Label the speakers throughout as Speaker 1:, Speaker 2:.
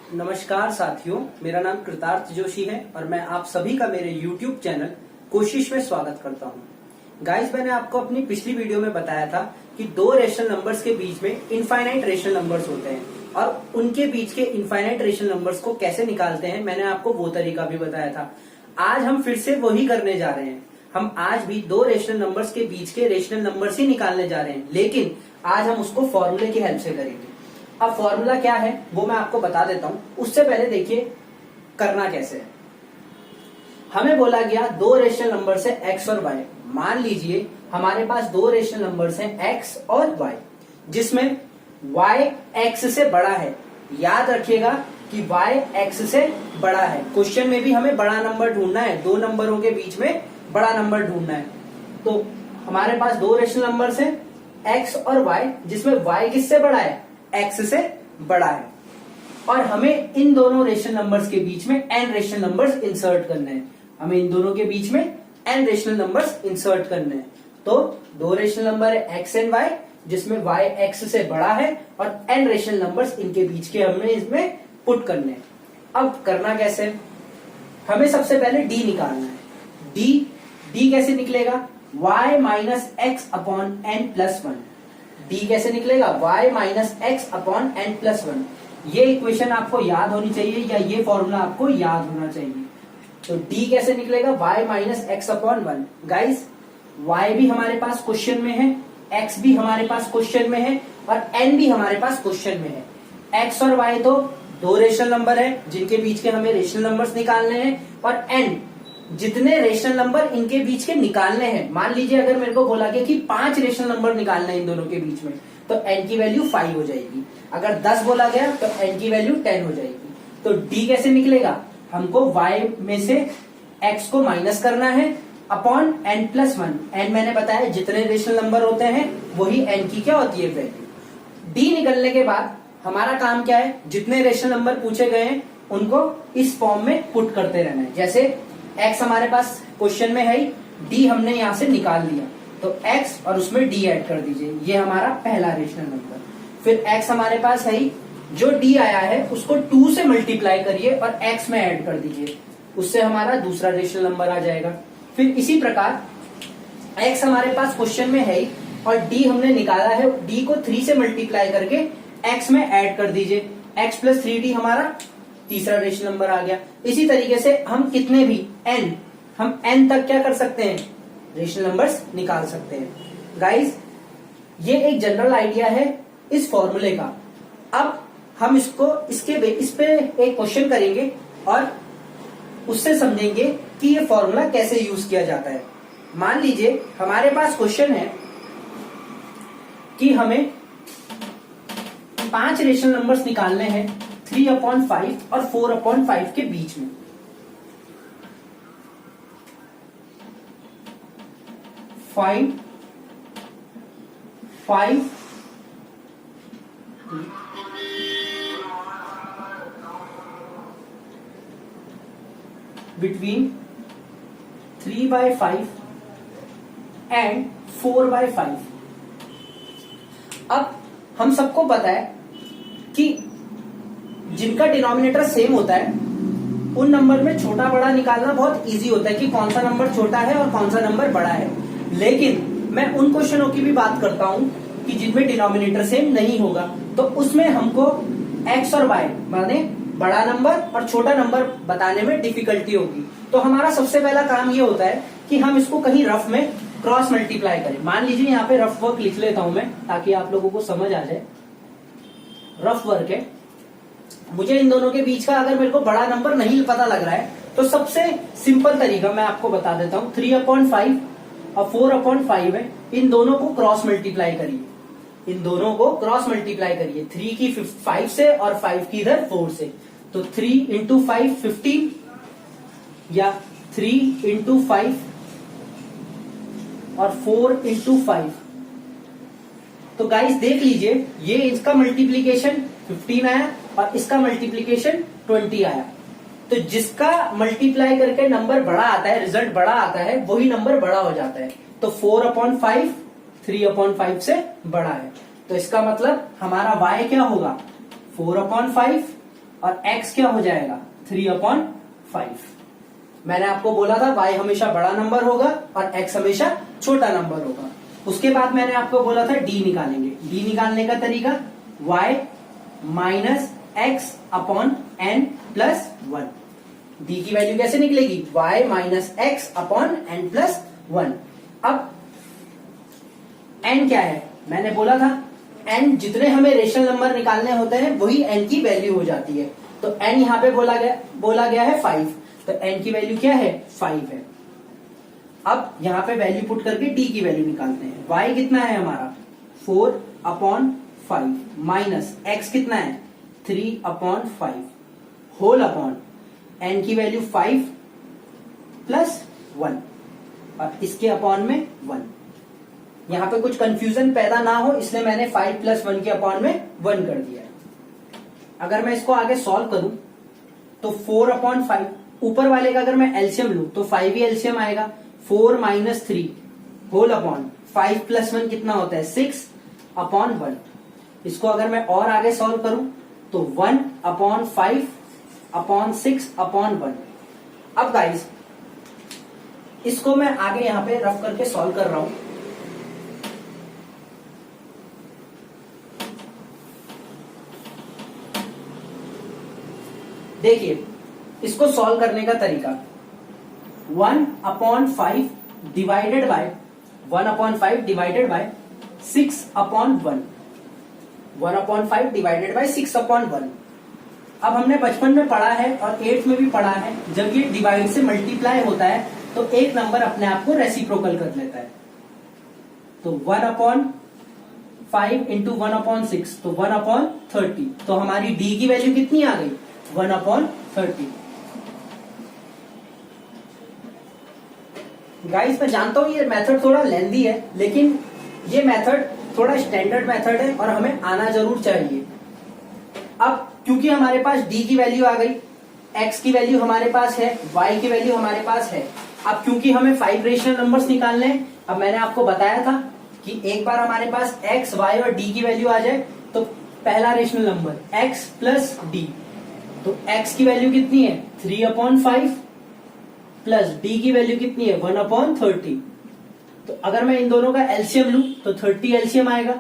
Speaker 1: नमस्कार साथियों, मेरा नाम कृतार्थ जोशी है और मैं आप सभी का मेरे YouTube चैनल कोशिश में स्वागत करता हूं। गाइस, मैंने आपको अपनी पिछली वीडियो में बताया था कि दो रेशनल नंबर्स के बीच में इनफाइनाइट रेशनल नंबर्स होते हैं और उनके बीच के इनफाइनाइट रेशनल नंबर्स को कैसे निकालते हैं, मैंने आपको वो तरीका भी बताया था। आज हम फिर से वही करने जा रहे हैं। हम आज भी दो रेशनल नंबर्स के बीच के रेशनल नंबर्स ही निकालने जा रहे हैं, लेकिन आज हम उसको फॉर्मूले की हेल्प से करेंगे। अब फॉर्मूला क्या है वो मैं आपको बता देता हूं। उससे पहले देखिए करना कैसे है। हमें बोला गया दो रेशनल नंबर्स है x और y। मान लीजिए हमारे पास दो रेशनल नंबर्स हैं x और y, जिसमें y x से बड़ा है। याद रखिएगा कि y x से बड़ा है। क्वेश्चन में भी हमें बड़ा नंबर ढूंढना है, दो नंबरों के बीच में बड़ा नंबर ढूंढना है। तो हमारे पास दो रेशनल नंबर्स हैं x और y, जिसमें y किससे बड़ा है? x से बड़ा है। और हमें इन दोनों रेशनल नंबर्स के बीच में n रेशनल नंबर्स इंसर्ट करने हैं। हमें इन दोनों के बीच में n रेशनल नंबर्स इंसर्ट करने हैं। तो दो रेशनल नंबर है x एंड y, जिसमें y x से बड़ा है और n रेशनल नंबर्स इनके बीच के हमें इसमें पुट करने हैं। अब करना कैसे? हमें सबसे पहले d निकालना है। d कैसे निकलेगा? y minus x upon n plus one. d कैसे निकलेगा? y minus x upon n plus one. ये इक्वेशन आपको याद होनी चाहिए या ये फॉर्मूला आपको याद होना चाहिए। तो d कैसे निकलेगा? y minus x upon one. Guys, y भी हमारे पास क्वेश्चन में है, x भी हमारे पास क्वेश्चन में है और n भी हमारे पास क्वेश्चन में है। x और y तो दो रेशनल नंबर है जिनके बीच के हमें रेशनल नंबर्स निकालने हैं, और n जितने रेशनल नंबर इनके बीच के निकालने हैं। मान लीजिए अगर मेरे को बोला गया कि 5 रेशनल नंबर निकालने हैं इन दोनों के बीच में, तो n की वैल्यू 5 हो जाएगी। अगर 10 बोला गया तो n की वैल्यू 10 हो जाएगी। तो d कैसे निकलेगा? हमको y में से x को माइनस करना है upon n plus one. n मैंने बताया जितने रेशनल नंबर होते हैं वही n की क्या होती है? वैल्यू। d निकलने के बाद हमारा काम क्या है? जितने रेशनल नंबर पूछे गए हैं उनको इस फॉर्म में पुट करते रहना है। जैसे x हमारे पास क्वेश्चन में है ही, d हमने यहां से निकाल लिया, तो x और उसमें d ऐड कर दीजिए। ये हमारा पहला रेशनल नंबर। फिर x हमारे पास है ही, जो d आया है उसको 2 से मल्टीप्लाई करिए और x में ऐड कर दीजिए, उससे हमारा दूसरा रेशनल नंबर आ जाएगा। फिर इसी प्रकार x हमारे पास क्वेश्चन में है ही और d हमने निकाला है, d को 3 से मल्टीप्लाई करके x में ऐड कर दीजिए। x प्लस 3d हमारा तीसरा रेशनल नंबर आ गया। इसी तरीके से हम कितने भी हम n तक क्या कर सकते हैं? रेशनल नंबर्स निकाल सकते हैं। गाइस, ये एक जनरल आइडिया है इस फॉर्मूले का। अब हम इस पे एक क्वेश्चन करेंगे और उससे समझेंगे कि ये फॉर्मूला कैसे यूज किया जाता है। मान लीजिए हमारे पास क्वेश्चन है कि हमें 5 रेशनल नंबर्स निकालने हैं 3/5 और 4/5 के बीच में। 5 between 3/5 and 4/5। अब हम सबको पता है कि जिनका डिनोमिनेटर सेम होता है उन नंबर में छोटा बड़ा निकालना बहुत इजी होता है कि कौन सा नंबर छोटा है और कौन सा नंबर बड़ा है। लेकिन मैं उन क्वेश्चनों की भी बात करता हूं कि जिनमें डिनोमिनेटर सेम नहीं होगा, तो उसमें हमको x और y माने बड़ा नंबर और छोटा नंबर बताने में डिफिकल्टी होगी। तो हमारा सबसे पहला काम ये होता है कि हम इसको कहीं रफ में क्रॉस मल्टीप्लाई करें। मान लीजिए यहाँ पे रफ वर्क लिख लेता हूं मैं, ताकि आप लोगों को समझ आ जाए। रफ वर्क है, मुझे इन दोनों के बीच का अगर मेरे को बड़ा नंबर नहीं पता लग रहा है तो सबसे सिंपल तरीका मैं आपको बता देता हूं। 3/5 और 4/5 है, इन दोनों को क्रॉस मल्टीप्लाई करिए। इन दोनों को क्रॉस मल्टीप्लाई करिए, 3 की 5 से और 5 की इधर 4 से। तो 3 इंटू 5 15 या 3 इंटू 5 और 4 इंटू 5। तो गाइस देख लीजिए, ये इसका मल्टीप्लीकेशन 15 आया और इसका मल्टीप्लीकेशन 20 आया। तो जिसका मल्टीप्लाई करके नंबर बड़ा आता है, रिजल्ट बड़ा आता है, वही नंबर बड़ा हो जाता है। तो 4/5 3/5 से बड़ा है। तो इसका मतलब हमारा y क्या होगा? 4/5 और x क्या हो जाएगा 3/5। मैंने आपको बोला था y हमेशा बड़ा नंबर होगा और x हमेशा छोटा नंबर होगा। उसके बाद मैंने आपको बोला था d निकालेंगे। d निकालने का तरीका y minus x upon n plus 1। d की वैल्यू कैसे निकलेगी y minus x upon n plus 1। अब n क्या है, मैंने बोला था n जितने हमें रेशनल नंबर निकालने होते हैं वही n की वैल्यू हो जाती है। तो n यहाँ पे बोला गया है 5, तो n की वैल्यू क्या है 5 है। अब यहाँ पे वैल्यू पुट करके d की वैल्यू निकालते हैं। y कितना है हमारा 4/5 माइनस x कितना है 3/5 होल अपॉन n की वैल्यू 5 प्लस 1 और इसके अपॉन में 1। यहाँ पे कुछ कंफ्यूजन पैदा ना हो इसलिए मैंने 5 प्लस 1 के अपॉन में 1 कर दिया है। अगर मैं इसको आगे सॉल्व करूं तो 4/5 ऊपर वाले का अगर मैं एलसीएम लूं तो 5 ही एलसीएम आएगा। 4 माइनस 3 होल अपॉन 5 प्लस 1 कितना होता है 6/1। इसको अगर मैं और आगे सॉल्व करूं तो 1/5 अपॉन 6/1। अब गाइस इसको मैं आगे यहां पे रफ करके सॉल्व कर रहा हूं। देखिए इसको सॉल्व करने का तरीका 1/5 divided by 1/5 divided by 6/1। 1/5 divided by 6/1। अब हमने बचपन में पढ़ा है और 8th में भी पढ़ा है, जब ये डिवाइड से मल्टीप्लाई होता है तो एक नंबर अपने आप को रेसिप्रोकल कर लेता है। तो 1/5 इंटू 1/6 तो 1/30। तो हमारी d की वैल्यू कितनी आ गई 1/30। गाइस मैं जानता हूं ये मेथड थोड़ा लेंदी है, लेकिन ये मेथड थोड़ा स्टैंडर्ड मेथड है और हमें आना जरूर चाहिए। अब क्योंकि हमारे पास d की वैल्यू आ गई, x की वैल्यू हमारे पास है, y की वैल्यू हमारे पास है। अब क्योंकि हमें 5 रेशनल नंबर्स निकालने हैं, अब मैंने आपको बताया था कि एक बार हमारे पास x, y और d की वैल्यू आ जाए तो पहला rational number x plus d, तो x की वैल्यू कितनी है 3/5 प्लस d की वैल्यू कितनी है 1/30। तो अगर मैं इन दोनों का एलसीएम लूं तो 30 एलसीएम आएगा।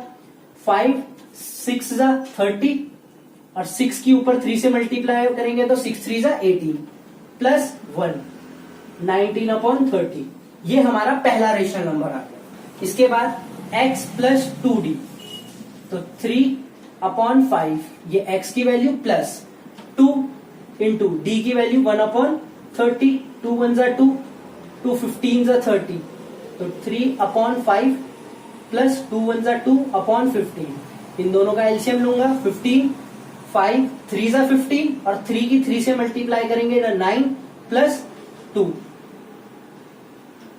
Speaker 1: 5 6 जा 30 और 6 की ऊपर 3 से मल्टीप्लाई करेंगे तो 6 3 जा 18 प्लस 1 19/30। ये हमारा पहला रेशनल नंबर आ गया। इसके बाद x प्लस 2d, तो 3/5 ये x की वैल्यू प्लस 2 इंटू d की वैल्यू 1/30। 2 1 जा 2, 2 15 जा 30, तो 3/5 प्लस 2 1 जा 2/15। इन दोनों का एलसीएम लूंगा 15, 5 3 जा 15 और 3 की 3 से मल्टीप्लाई करेंगे तो 9 प्लस 2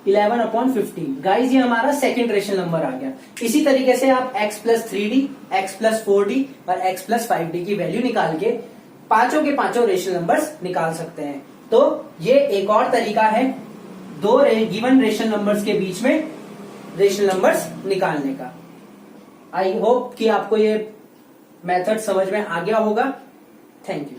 Speaker 1: 11/15। गाइज ये हमारा सेकेंड रेशनल नंबर आ गया। इसी तरीके से आप x plus 3d, x plus 4d और x प्लस 5d की वैल्यू निकाल के पांचों के पांचों रेशनल नंबर्स निकाल सकते हैं। तो ये एक और तरीका है दो गिवन रेशनल नंबर्स के बीच में रेशनल नंबर्स निकालने का। आई होप कि आपको ये मेथड समझ में आ गया होगा। Thank you.